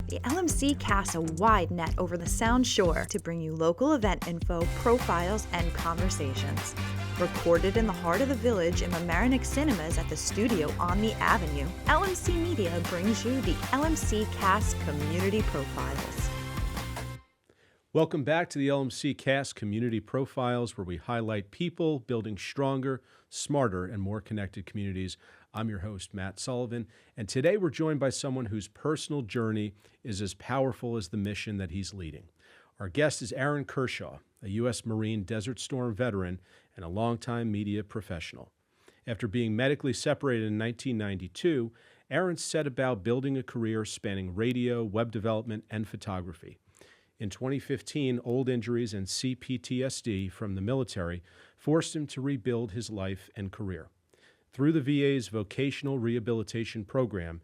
The LMC casts a wide net over the Sound Shore to bring you local event info, profiles, and conversations. Recorded in the heart of the village in Mamaroneck Cinemas at the studio on the Avenue, LMC Media brings you the LMC Cast Community Profiles. Welcome back to the LMC Cast Community Profiles, where we highlight people building stronger, smarter, and more connected communities. I'm your host, Matt Sullivan, and today we're joined by someone whose personal journey is as powerful as the mission that he's leading. Our guest is Aaron Kershaw, a U.S. Marine Desert Storm veteran and a longtime media professional. After being medically separated in 1992, Aaron set about building a career spanning radio, web development, and photography. In 2015, old injuries and CPTSD from the military forced him to rebuild his life and career. Through the VA's vocational rehabilitation program,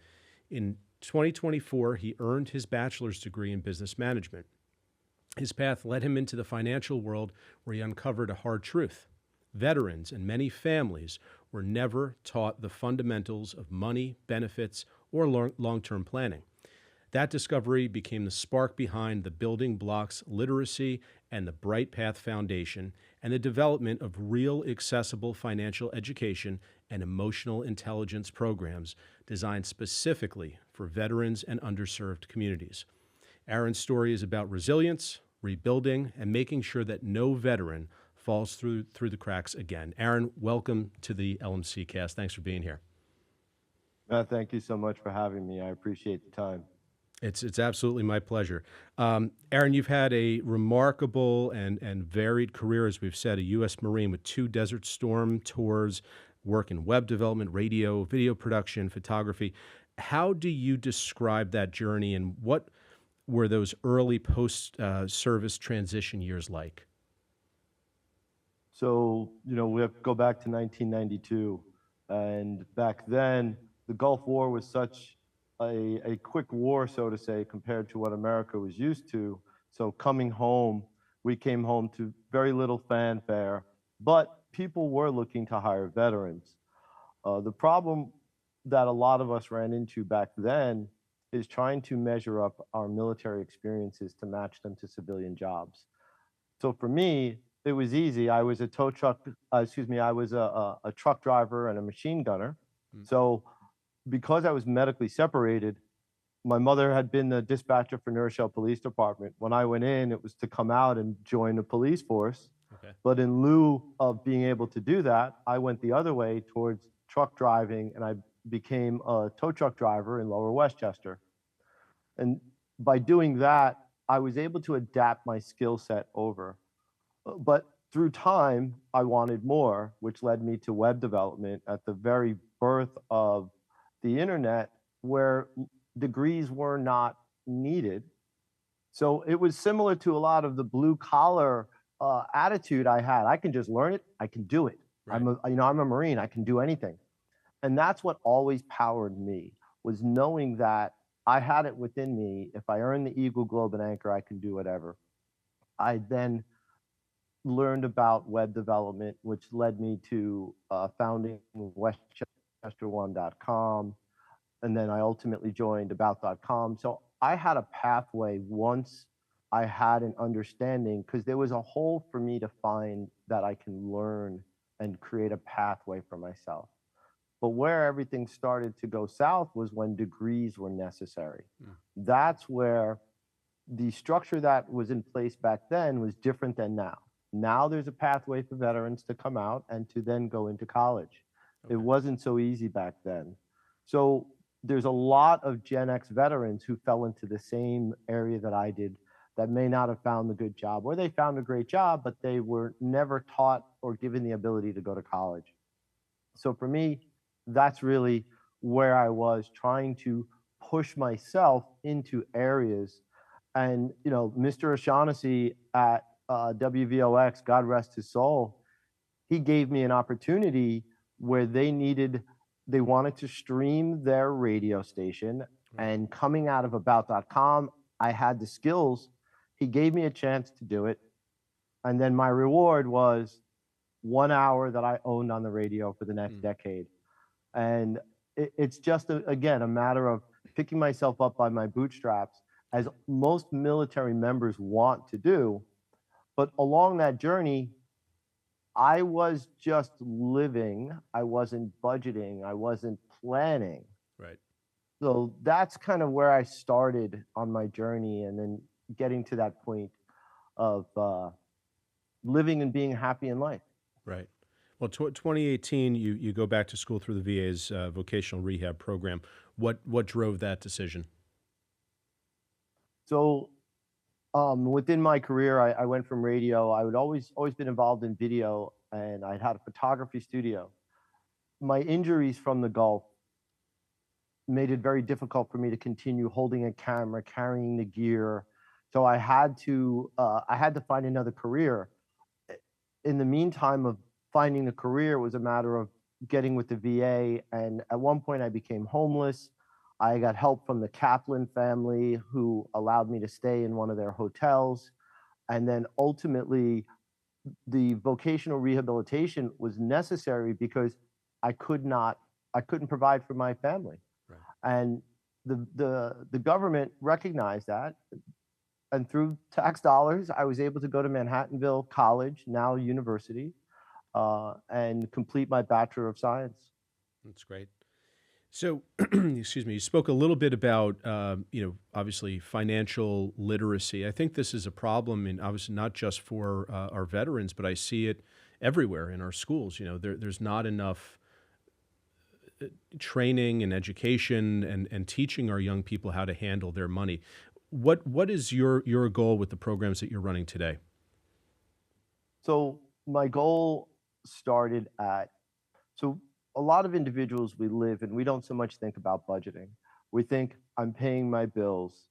in 2024, he earned his bachelor's degree in business management. His path led him into the financial world, where he uncovered a hard truth. Veterans and many families were never taught the fundamentals of money, benefits, or long-term planning. That discovery became the spark behind the Building Blocks Literacy and the BrightPath Foundation and the development of real accessible financial education and emotional intelligence programs designed specifically for veterans and underserved communities. Aaron's story is about resilience, rebuilding, and making sure that no veteran falls through the cracks again. Aaron, welcome to the LMC Cast. Thanks for being here. Thank you so much for having me. I appreciate the time. It's absolutely my pleasure. Aaron, you've had a remarkable and varied career, as we've said, a U.S. Marine with 2 Desert Storm tours, work in web development, radio, video production, photography. How do you describe that journey, and what were those early post-service transition years like? So, we have to go back to 1992. And back then, the Gulf War was such a quick war, so to say, compared to what America was used to. So coming home, we came home to very little fanfare, but people were looking to hire veterans. The problem that a lot of us ran into back then is trying to measure up our military experiences to match them to civilian jobs. So for me, it was easy. I was a truck driver and a machine gunner. So because I was medically separated, my mother had been the dispatcher for New Rochelle Police Department. When I went in, it was to come out and join the police force. Okay. But in lieu of being able to do that, I went the other way towards truck driving, and I became a tow truck driver in Lower Westchester. And by doing that, I was able to adapt my skill set over. But through time, I wanted more, which led me to web development at the very birth of the internet, where degrees were not needed. So it was similar to a lot of the blue collar attitude I had. I can just learn it. I can do it. Right. I'm a Marine. I can do anything. And that's what always powered me, was knowing that I had it within me. If I earned the Eagle, Globe, and Anchor, I can do whatever. I then learned about web development, which led me to founding WestchesterOne.com. And then I ultimately joined About.com. So I had a pathway once I had an understanding, because there was a hole for me to find that I can learn and create a pathway for myself. But where everything started to go south was when degrees were necessary. That's where the structure that was in place back then was different than now. Now there's a pathway for veterans to come out and to then go into college. Okay. It wasn't so easy back then. So there's a lot of Gen X veterans who fell into the same area that I did, that may not have found a good job, or they found a great job, but they were never taught or given the ability to go to college. So for me, that's really where I was trying to push myself into areas. And, Mr. O'Shaughnessy at WVOX, God rest his soul, he gave me an opportunity where they wanted to stream their radio station. And coming out of About.com, I had the skills. He gave me a chance to do it. And then my reward was 1 hour that I owned on the radio for the next decade. And it's just, again, a matter of picking myself up by my bootstraps as most military members want to do. But along that journey, I was just living. I wasn't budgeting. I wasn't planning. Right. So that's kind of where I started on my journey, and then getting to that point of living and being happy in life. Right. Well, 2018, you go back to school through the VA's vocational rehab program. What drove that decision? So within my career, I went from radio. I would always been involved in video, and I'd had a photography studio. My injuries from the Gulf made it very difficult for me to continue holding a camera, carrying the gear. So I had to find another career. In the meantime of finding the career was a matter of getting with the VA. And at one point I became homeless. I got help from the Kaplan family, who allowed me to stay in one of their hotels. And then ultimately the vocational rehabilitation was necessary because I couldn't provide for my family. Right. And the government recognized that. And through tax dollars, I was able to go to Manhattanville College, now university, and complete my Bachelor of Science. That's great. So, excuse me, you spoke a little bit about, obviously financial literacy. I think this is a problem, and obviously not just for our veterans, but I see it everywhere in our schools. There's not enough training and education and teaching our young people how to handle their money. What is your goal with the programs that you're running today? So my goal started so a lot of individuals, we live and we don't so much think about budgeting. We think I'm paying my bills,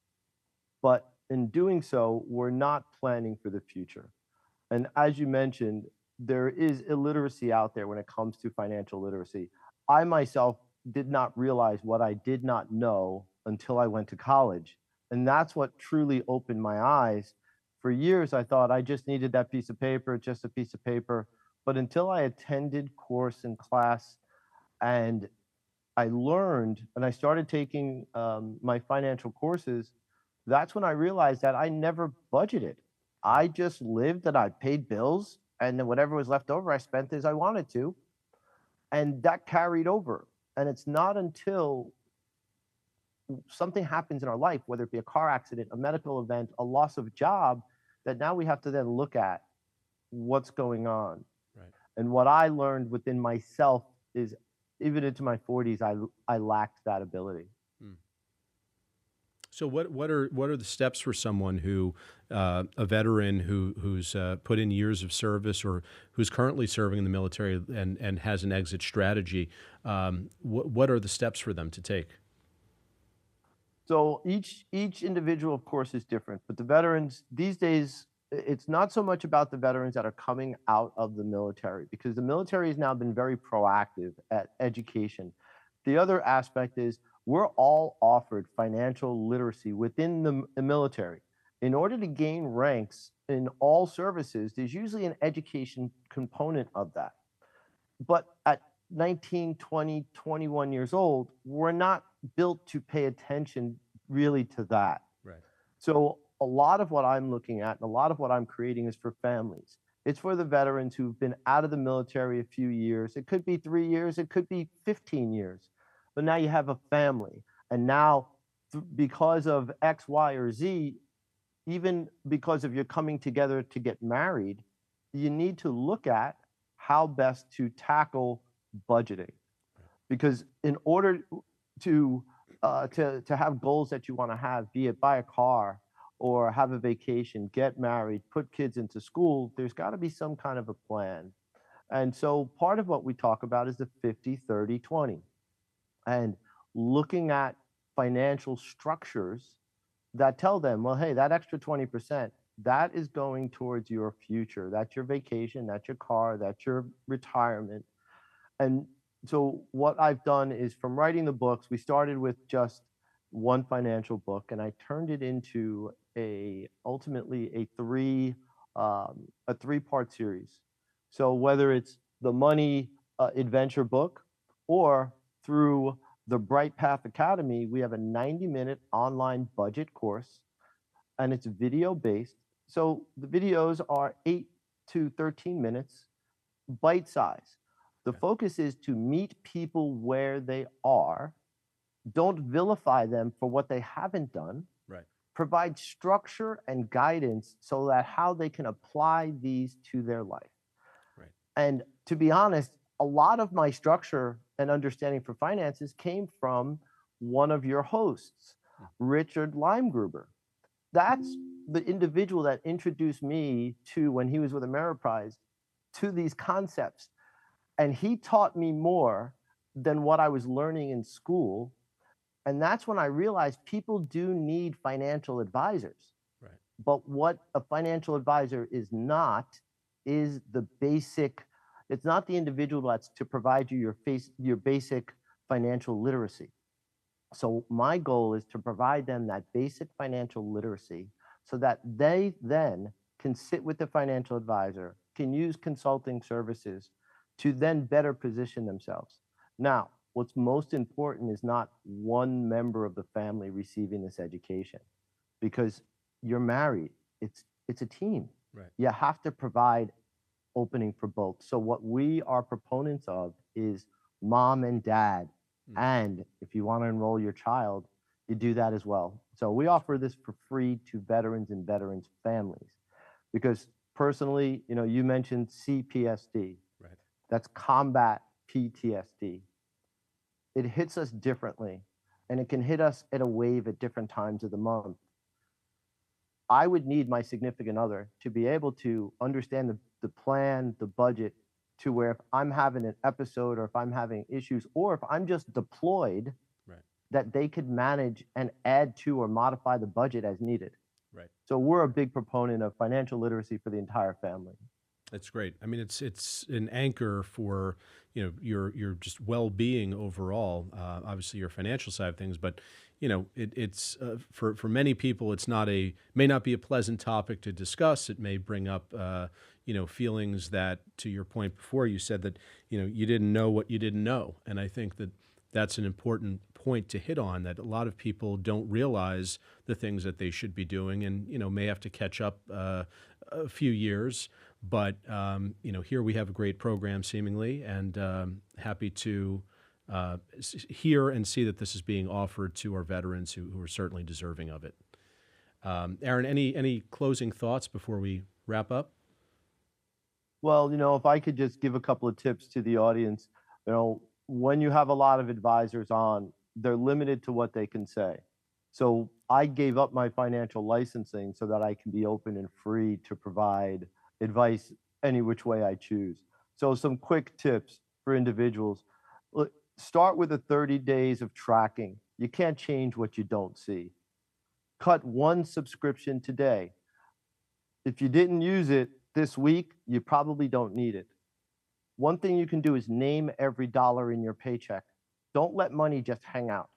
but in doing so, we're not planning for the future. And as you mentioned, there is illiteracy out there when it comes to financial literacy. I myself did not realize what I did not know until I went to college. And that's what truly opened my eyes. For years, I thought I just needed that piece of paper, just a piece of paper. But until I attended course and class, and I learned and I started taking my financial courses, that's when I realized that I never budgeted. I just lived and I paid bills, and then whatever was left over, I spent as I wanted to. And that carried over. And it's not until something happens in our life, whether it be a car accident, a medical event, a loss of job, that now we have to then look at what's going on. Right. And what I learned within myself is, even into my 40s, I lacked that ability. So what are the steps for someone who, a veteran who's put in years of service or who's currently serving in the military and has an exit strategy? What are the steps for them to take? So each individual, of course, is different. But the veterans these days, it's not so much about the veterans that are coming out of the military, because the military has now been very proactive at education. The other aspect is we're all offered financial literacy within the military. In order to gain ranks in all services, there's usually an education component of that. But at 19, 20, 21 years old, we're not built to pay attention really to that. Right. So a lot of what I'm looking at and a lot of what I'm creating is for families. It's for the veterans who've been out of the military a few years. It could be 3 years, it could be 15 years. But now you have a family. And now, because of X, Y, or Z, even because of your coming together to get married, you need to look at how best to tackle budgeting. Because in order to have goals that you want to have, be it buy a car or have a vacation, get married, put kids into school, there's got to be some kind of a plan. And so part of what we talk about is the 50-30-20. And looking at financial structures that tell them, well, hey, that extra 20%, that is going towards your future. That's your vacation, that's your car, that's your retirement. And so what I've done is, from writing the books, we started with just one financial book, and I turned it into ultimately a three-part series. So whether it's the money adventure book, or through the BrightPath Academy, we have a 90-minute online budget course and it's video based. So the videos are 8 to 13 minutes, bite size. The focus is to meet people where they are. Don't vilify them for what they haven't done. Right. Provide structure and guidance so that how they can apply these to their life. Right. And to be honest, a lot of my structure and understanding for finances came from one of your hosts, Richard Limegruber. That's the individual that introduced me to, when he was with Ameriprise, to these concepts. And he taught me more than what I was learning in school. And that's when I realized people do need financial advisors. Right. But what a financial advisor is not is the basic, it's not the individual that's to provide you your basic financial literacy. So my goal is to provide them that basic financial literacy so that they then can sit with the financial advisor, can use consulting services to then better position themselves. Now, what's most important is not one member of the family receiving this education, because you're married. It's a team. Right. You have to provide opening for both. So what we are proponents of is mom and dad. And if you want to enroll your child, you do that as well. So we offer this for free to veterans and veterans' families, because personally, you mentioned CPSD. Right. That's combat PTSD. It hits us differently, and it can hit us at a wave at different times of the month. I would need my significant other to be able to understand the plan, the budget, to where if I'm having an episode or if I'm having issues or if I'm just deployed, right, that they could manage and add to or modify the budget as needed. Right. So we're a big proponent of financial literacy for the entire family. That's great. I mean, it's an anchor for your just well-being overall. Obviously, your financial side of things, but it's for many people, may not be a pleasant topic to discuss. It may bring up feelings that, to your point before, you said that you didn't know what you didn't know, and I think that that's an important point to hit on, that a lot of people don't realize the things that they should be doing, and may have to catch up a few years. But here we have a great program, seemingly, and happy to hear and see that this is being offered to our veterans who are certainly deserving of it. Aaron, any closing thoughts before we wrap up? Well, if I could just give a couple of tips to the audience, when you have a lot of advisors on, they're limited to what they can say. So I gave up my financial licensing so that I can be open and free to provide advice any which way I choose. So some quick tips for individuals. Start with the 30 days of tracking. You can't change what you don't see. Cut one subscription today. If you didn't use it this week, you probably don't need it. One thing you can do is name every dollar in your paycheck. Don't let money just hang out.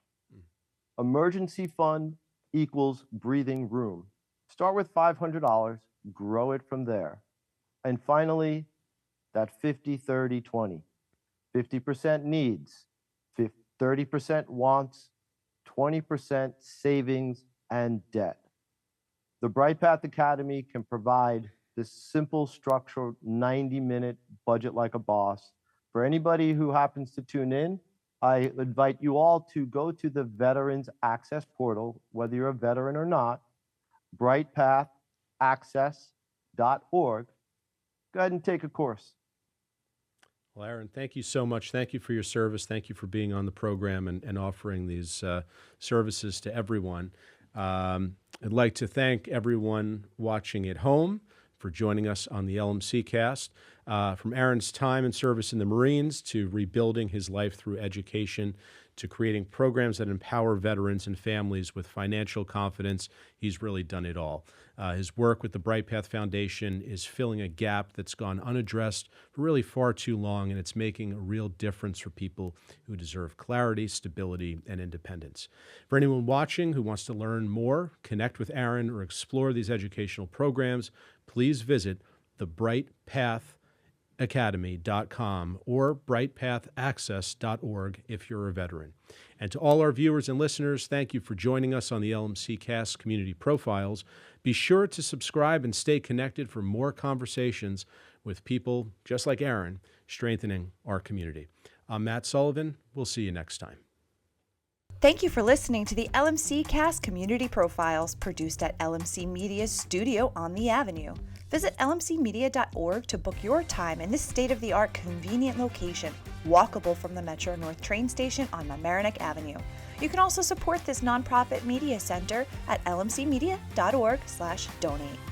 Emergency fund equals breathing room. Start with $500, grow it from there. And finally, that 50-30-20. 50% needs, 30% wants, 20% savings and debt. The BrightPath Academy can provide this simple, structured 90-minute budget like a boss. For anybody who happens to tune in, I invite you all to go to the Veterans Access portal, whether you're a veteran or not, brightpathaccess.org. Go ahead and take a course. Well, Aaron, thank you so much. Thank you for your service. Thank you for being on the program and offering these services to everyone. I'd like to thank everyone watching at home for joining us on the LMC Cast. From Aaron's time and service in the Marines to rebuilding his life through education to creating programs that empower veterans and families with financial confidence, he's really done it all. His work with the BrightPath Foundation is filling a gap that's gone unaddressed for really far too long, and it's making a real difference for people who deserve clarity, stability, and independence. For anyone watching who wants to learn more, connect with Aaron, or explore these educational programs, please visit the BrightPathAcademy.com or brightpathaccess.org if you're a veteran. And to all our viewers and listeners, thank you for joining us on the LMC Cast Community Profiles. Be sure to subscribe and stay connected for more conversations with people just like Aaron, strengthening our community. I'm Matt Sullivan. We'll see you next time. Thank you for listening to the LMC Cast Community Profiles, produced at LMC Media's studio on the Avenue. Visit lmcmedia.org to book your time in this state-of-the-art convenient location, walkable from the Metro North train station on Mamaroneck Avenue. You can also support this nonprofit media center at lmcmedia.org/donate.